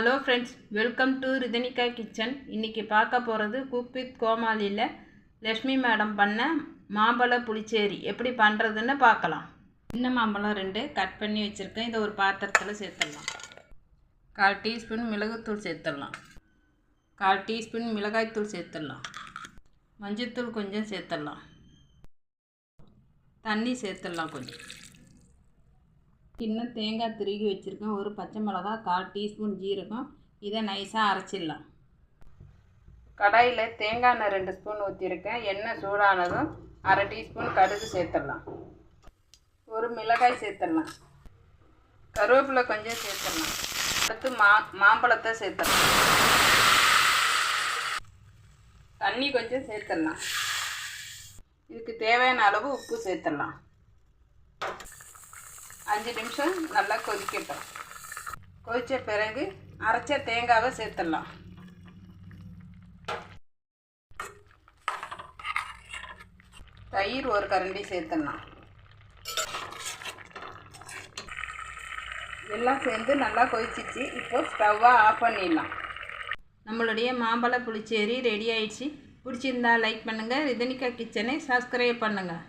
Hello friends, welcome to Rithanika kitchen. இன்றைக்கி பார்க்க போகிறது குக் வித் கோமாளியில் லக்ஷ்மி மேடம் பண்ண மாம்பழ புளிச்சேரி எப்படி பண்ணுறதுன்னு பார்க்கலாம். சின்ன மாம்பழம் 2 கட் பண்ணி வச்சுருக்கேன். இதை ஒரு பாத்திரத்தில் சேர்த்துடலாம். 1/4 டீஸ்பூன் மிளகுத்தூள் சேர்த்துடலாம். 1/4 டீஸ்பூன் மிளகாய்த்தூள் சேர்த்துடலாம். மஞ்சள்தூள் கொஞ்சம் சேர்த்துடலாம். தண்ணி சேர்த்துடலாம் கொஞ்சம். இன்னும் தேங்காய் திருகி வச்சுருக்கேன். ஒரு பச்சை மிளகா, 1/4 டீஸ்பூன் ஜீரகம். இதை நைஸாக அரைச்சிடலாம். கடாயில் தேங்காய் எண்ணெய் 2 ஸ்பூன் ஊற்றிருக்கேன். எண்ணெய் சூடானதும் 1/2 டீஸ்பூன் கடுகு சேர்த்துடலாம். ஒரு மிளகாய் சேர்த்துடலாம். கருவேப்பிலை கொஞ்சம் சேர்த்துடலாம். அடுத்து மாம்பழத்தை சேர்த்துடலாம். தண்ணி கொஞ்சம் சேர்த்துடலாம். இதுக்கு தேவையான அளவு உப்பு சேர்த்துடலாம். 5 நிமிஷம் நல்லா கொதிக்கட்டும். கொதித்த பிறகு அரைச்ச தேங்காவை சேர்த்துடலாம். தயிர் 1 கரண்டி சேர்த்துடலாம். எல்லாம் சேர்ந்து நல்லா கொதிச்சிச்சு. இப்போ ஸ்டவ்வை ஆஃப் பண்ணிடலாம். நம்மளுடைய மாம்பழ புளிச்சேரி ரெடி ஆயிடுச்சு. பிடிச்சிருந்தா லைக் பண்ணுங்கள். ரிதனிகா கிச்சனை சப்ஸ்கிரைப் பண்ணுங்கள்.